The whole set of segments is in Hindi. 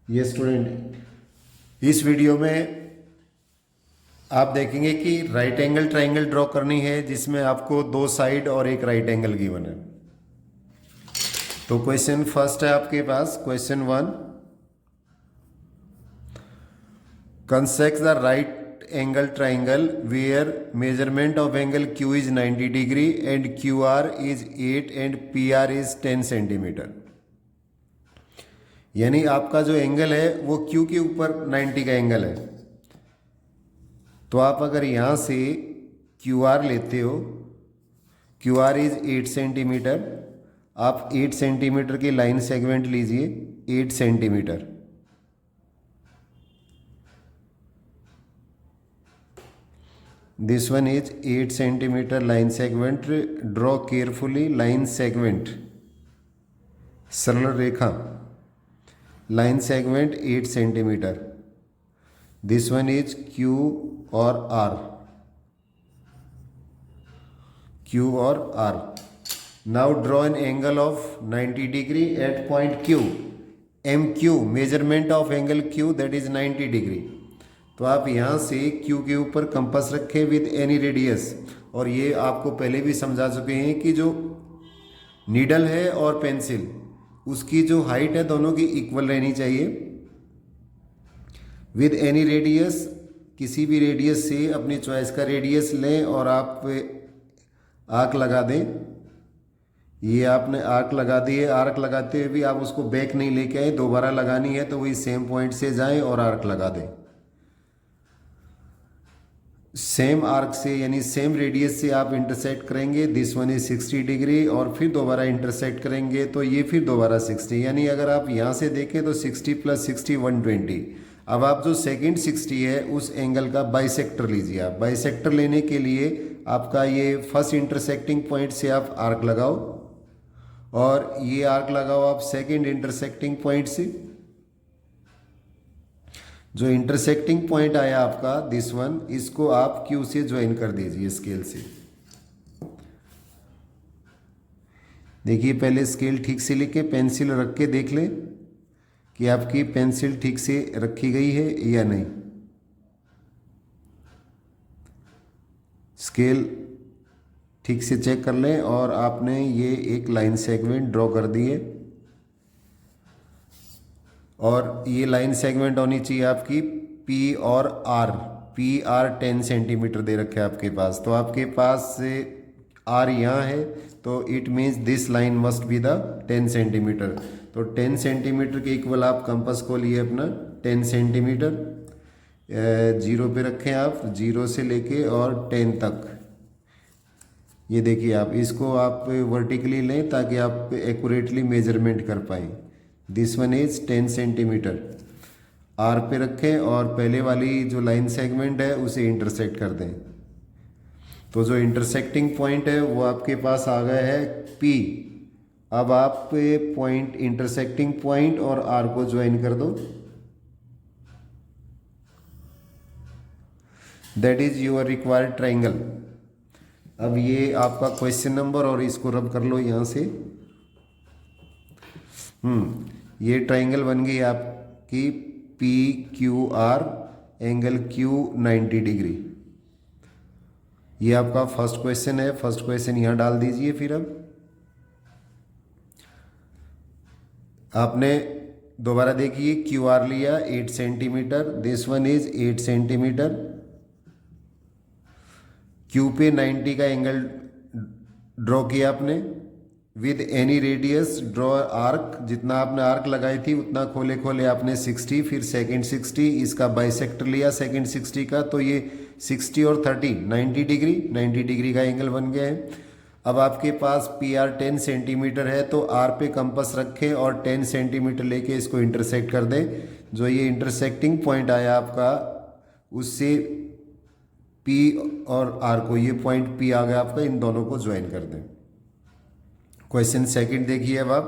ये स्टूडेंट, इस वीडियो में आप देखेंगे कि राइट एंगल ट्राइंगल ड्रॉ करनी है जिसमें आपको दो साइड और एक राइट एंगल गिवन है। तो क्वेश्चन फर्स्ट है आपके पास, question one, construct the right angle triangle where measurement of angle Q is 90 degree and Q R is 8 and P R is 10 centimetre. यानी आपका जो एंगल है वो क्यू के ऊपर 90 का एंगल है। तो आप अगर यहाँ से क्यू आर लेते हो, क्यू आर इज 8 सेंटीमीटर, आप 8 सेंटीमीटर की लाइन सेगमेंट लीजिए, 8 centimetre. This one is 8 centimetre line segment. Draw carefully line segment, सरल रेखा, line segment 8 centimetre. This one is Q और आर, क्यू और R. Now draw an angle of 90 degree at point Q. M Q measurement of angle Q that is 90 degree. तो आप यहाँ से क्यू के ऊपर कंपास रखें विद एनी रेडियस। और ये आपको पहले भी समझा चुके हैं कि जो नीडल है और पेंसिल, उसकी जो हाइट है दोनों की इक्वल रहनी चाहिए। विद एनी रेडियस, किसी भी रेडियस से अपनी चॉइस का रेडियस लें और आप आर्क लगा दें। ये आपने आर्क लगा दी है, आर्क लगाते हुए भी आप उसको बैक नहीं लेके आए, दोबारा लगानी है तो वही सेम पॉइंट से जाएं और आर्क लगा दें। सेम आर्क से यानी सेम रेडियस से आप इंटरसेक्ट करेंगे, दिस वन इज 60 डिग्री, और फिर दोबारा इंटरसेक्ट करेंगे तो ये फिर दोबारा 60। यानी अगर आप यहाँ से देखें तो 60 + 60 120। अब आप जो सेकंड 60 है उस एंगल का बाइसेक्टर लीजिए। आप बाइसेक्टर लेने के लिए आपका ये फर्स्ट इंटरसेक्टिंग पॉइंट से आप आर्क लगाओ और ये आर्क लगाओ आप सेकंड इंटरसेक्टिंग पॉइंट से। जो इंटरसेक्टिंग पॉइंट आया आपका दिस वन, इसको आप क्यू से ज्वाइन कर दीजिए स्केल से। देखिए पहले स्केल ठीक से लेके पेंसिल रख के देख लें कि आपकी पेंसिल ठीक से रखी गई है या नहीं। स्केल ठीक से चेक कर लें और आपने ये एक लाइन सेगमेंट ड्रॉ कर दी है और ये लाइन सेगमेंट होनी चाहिए आपकी पी और आर। पी आर 10 सेंटीमीटर दे रखे हैं आपके पास, तो आपके पास से आर यहाँ है तो it means this line must be the 10 centimetre. तो 10 सेंटीमीटर के इक्वल आप कंपास को लिए अपना 10 सेंटीमीटर, जीरो पे रखें आप, जीरो से लेके और 10 तक। ये देखिए आप इसको आप वर्टिकली लें ताकि आप एक्यूरेटली मेजरमेंट कर पाएँ। This one is 10 centimetre. R पे रखें और पहले वाली जो लाइन सेगमेंट है उसे इंटरसेक्ट कर दें। तो जो इंटरसेक्टिंग पॉइंट है वो आपके पास आ गया है पी। अब आप पॉइंट इंटरसेक्टिंग पॉइंट और आर को ज्वाइन कर दो। That is your required triangle. अब ये आपका क्वेश्चन नंबर और इसको रब कर लो यहाँ से। ये ट्राइंगल बन गई आपकी P Q R, angle Q 90 degree. ये आपका फर्स्ट क्वेश्चन है। फर्स्ट क्वेश्चन यहाँ डाल दीजिए। फिर अब आपने दोबारा देखिए क्यू आर लिया 8 centimetre, this one is 8 centimetre. Q पे 90 का एंगल ड्रॉ किया आपने with any radius. Draw arc, जितना आपने आर्क लगाई थी उतना खोले खोले आपने 60, फिर सेकंड 60, इसका बाइसेक्टर लिया सेकंड 60 का, तो ये 60 और 30 90 डिग्री, 90 डिग्री का एंगल बन गया है। अब आपके पास पी आर 10 सेंटीमीटर है तो आर पे कंपास रखें और 10 सेंटीमीटर लेके इसको इंटरसेक्ट कर दें। जो ये इंटरसेक्टिंग पॉइंट आया आपका उससे पी और आर को, ये पॉइंट पी आ गया आपका, इन दोनों को ज्वाइन कर दें। क्वेश्चन सेकंड देखिए अब आप,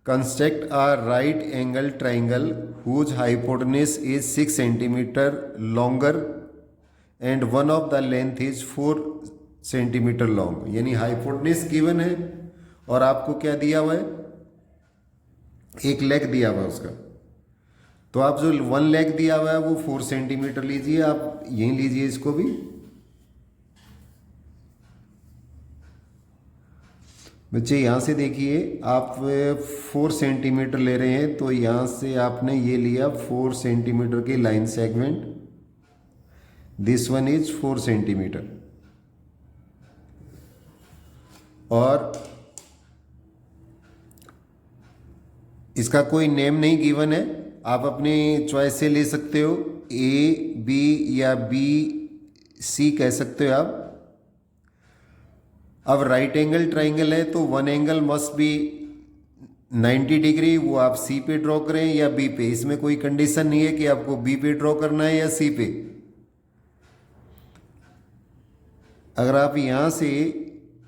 construct a right angle triangle whose hypotenuse is 6 centimetre longer and one of the length is 4 centimetre long. यानी हाइपोटेन्यूज गिवन है और आपको क्या दिया हुआ है, एक लेग दिया हुआ है उसका। तो आप जो 1 लेग दिया हुआ है वो 4 सेंटीमीटर लीजिए, आप यहीं लीजिए इसको भी। बच्चे यहाँ से देखिए, आप 4 सेंटीमीटर ले रहे हैं, तो यहाँ से आपने ये लिया 4 सेंटीमीटर की line segment. This one is 4 centimetre. और इसका कोई नेम नहीं गिवन है, आप अपनी चॉइस से ले सकते हो, ए बी या बी सी कह सकते हो आप। अब राइट एंगल ट्राइंगल है तो one angle must be 90 degree, वो आप सी पे ड्रॉ करें या बी पे, इसमें कोई कंडीशन नहीं है कि आपको बी पे ड्रॉ करना है या सी पे। अगर आप यहाँ से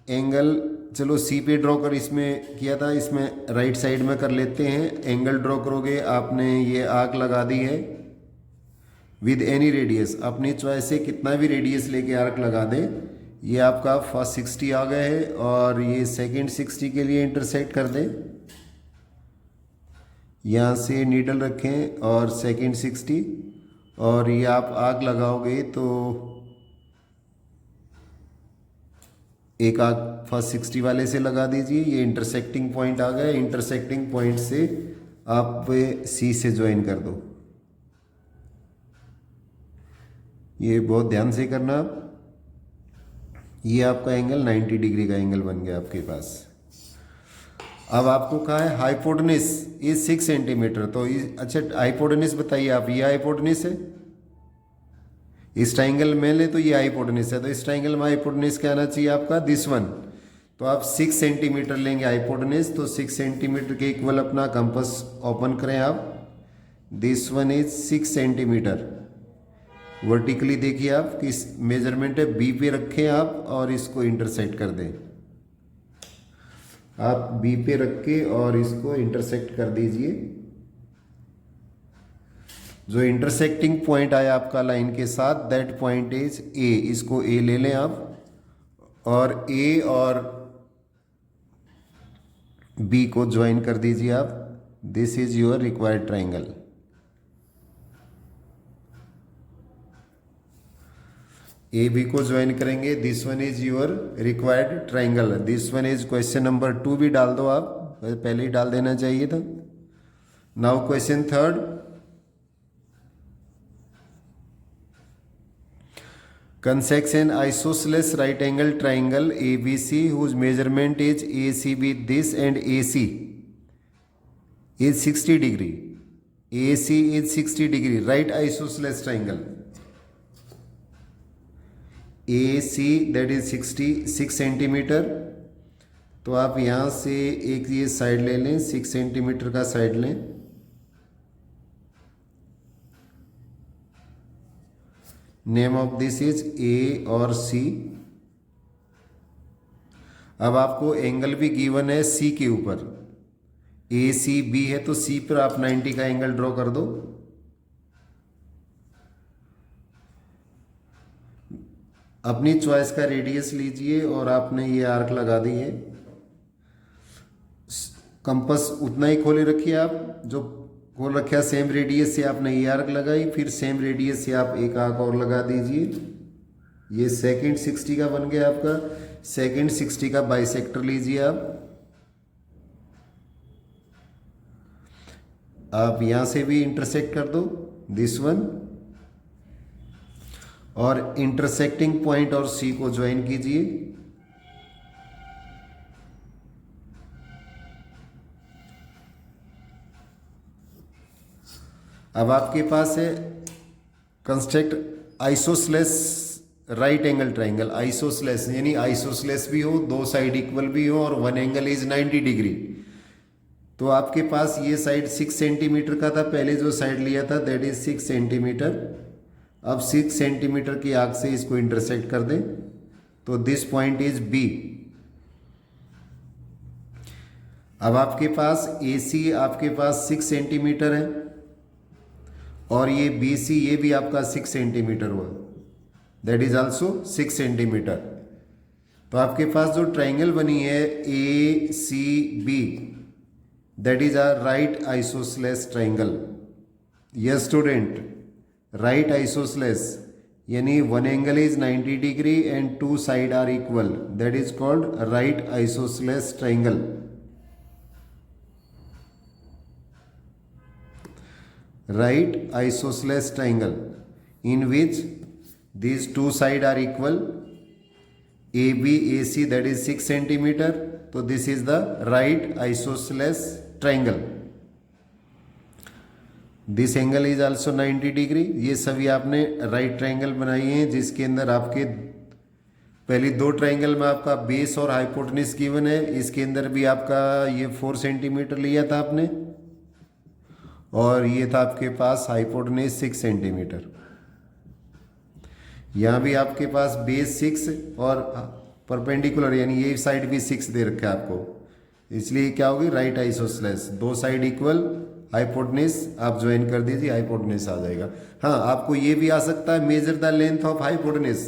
एंगल, चलो सी पे ड्रॉ कर इसमें किया था, इसमें राइट साइड में कर लेते हैं। एंगल ड्रॉ करोगे, आपने ये आर्क लगा दी है विद एनी रेडियस, अपनी चॉइस से कितना भी रेडियस लेके आर्क लगा दे। ये आपका फर्स्ट 60 आ गया है और ये सेकंड 60 के लिए इंटरसेक्ट कर दें। यहाँ से नीडल रखें और सेकंड 60, और ये आप आर्क लगाओगे तो एक आर्क फर्स्ट 60 वाले से लगा दीजिए। ये इंटरसेक्टिंग पॉइंट आ गया, इंटरसेक्टिंग पॉइंट से आप सी से ज्वाइन कर दो। ये बहुत ध्यान से करना आप। ये आपका एंगल 90 डिग्री का एंगल बन गया आपके पास। अब आपको कहा है हाइपोटेनस इज 6 सेंटीमीटर, तो अच्छा हाइपोटेनस बताइए आप, ये हाइपोटेनस है, इस ट्राइंगल में ले तो ये हाइपोटेनस है, तो इस ट्राइंगल में हाइपोटेनस क्या आना चाहिए आपका, दिस वन। तो आप 6 सेंटीमीटर लेंगे हाइपोटेनस, तो 6 सेंटीमीटर के इक्वल अपना कंपास ओपन करें आप। This one is 6 centimetre. Vertically देखिए आप किस मेजरमेंट है, बी पे रखें आप और इसको इंटरसेक्ट कर दें। आप बी पे रख के और इसको इंटरसेक्ट कर दीजिए। जो इंटरसेक्टिंग पॉइंट आया आपका लाइन के साथ, दैट पॉइंट इज ए, इसको ए ले लें आप, और ए और बी को ज्वाइन कर दीजिए आप। This is your required triangle. A B को ज्वाइन करेंगे, this one is your required triangle. This one is question number 2 भी डाल दो आप, पहले ही डाल देना चाहिए था। Now question third, construct an isosceles right angle triangle ABC whose measurement is ACB this and AC is 60 degree. AC is 60 degree. Right isosceles triangle. AC that is 66 centimetre. तो आप यहाँ से एक ये साइड ले लें, 6 सेंटीमीटर का साइड लें। Name of this is a और सी। अब आपको एंगल भी गिवन है सी के ऊपर, ACB है तो सी पर आप 90 का एंगल ड्रॉ कर दो। अपनी चॉइस का रेडियस लीजिए और आपने ये आर्क लगा दी है। कंपास उतना ही खोले रखिए आप, जो खोल रखा सेम रेडियस से आपने ये आर्क लगाई, फिर सेम रेडियस से आप एक आर्क और लगा दीजिए। ये सेकंड 60 का बन गया आपका। सेकंड 60 का बाइसेक्टर लीजिए आप यहां से भी इंटरसेक्ट कर दो, दिस वन, और इंटरसेक्टिंग पॉइंट और सी को ज्वाइन कीजिए। अब आपके पास है construct isosceles right angle triangle. Isosceles यानी आइसोसेलेस भी हो, दो साइड इक्वल भी हो, और वन एंगल इज 90 डिग्री। तो आपके पास ये साइड 6 सेंटीमीटर का था, पहले जो साइड लिया था दैट इज 6 सेंटीमीटर। अब 6 सेंटीमीटर की आर्क से इसको इंटरसेक्ट कर दें, तो दिस पॉइंट इज बी। अब आपके पास AC आपके पास 6 सेंटीमीटर है, और ये BC ये भी आपका 6 सेंटीमीटर हुआ, दैट इज आल्सो 6 सेंटीमीटर। तो आपके पास जो ट्राइंगल बनी है ACB, that is a right isosceles triangle. Yes student, right isosceles यानी one angle is 90 degree and two side are equal, that is called right isosceles triangle. Right isosceles triangle in which these two sides are equal, AB AC, that is 6 centimeter. So this is the right isosceles triangle. This angle is also 90 degree. ये सभी आपने right triangle बनाई हैं जिसके अंदर आपके पहले दो ट्राइंगल में आपका बेस और हाइपोटेन्यूज गिवन है. इसके अंदर भी आपका ये 4 सेंटीमीटर लिया था आपने और ये था आपके पास हाइपोटेन्यूज 6 सेंटीमीटर. यहाँ भी आपके पास बेस 6 और परपेंडिकुलर यानी ये साइड भी 6 दे रखा है आपको, इसलिए क्या होगी राइट आइसोसलेस. दो साइड इक्वल, हाइपोटेन्यूज आप ज्वाइन कर दीजिए, हाइपोटेन्यूज आ जाएगा. हाँ, आपको ये भी आ सकता है measure the length of hypotenuse.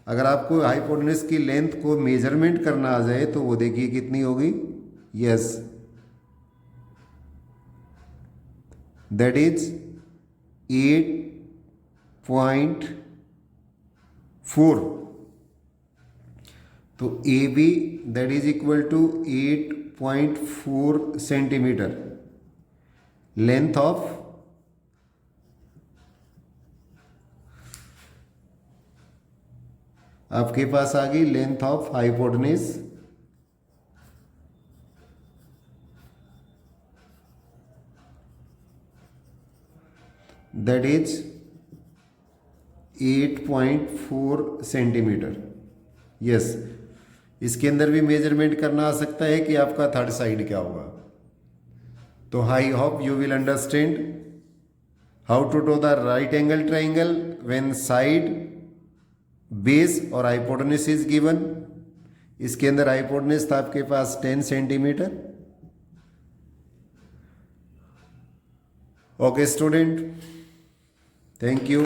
अगर आपको हाइपोटेन्यूज की लेंथ को मेजरमेंट करना आ जाए तो वो देखिए कितनी होगी. Yes, that is 8.4. तो AB that is equal to 8.4 centimetre length of आपके पास आ गई length of hypotenuse. That is 8.4 centimetre. Yes, इसके अंदर भी मेजरमेंट करना आ सकता है कि आपका थर्ड साइड क्या होगा. तो I hope you will understand how to draw the right angle triangle when side, base और हाइपोटेन्यूज इज गिवन. इसके अंदर हाइपोटेन्यूज था आपके पास 10 centimetre. Okay student, thank you.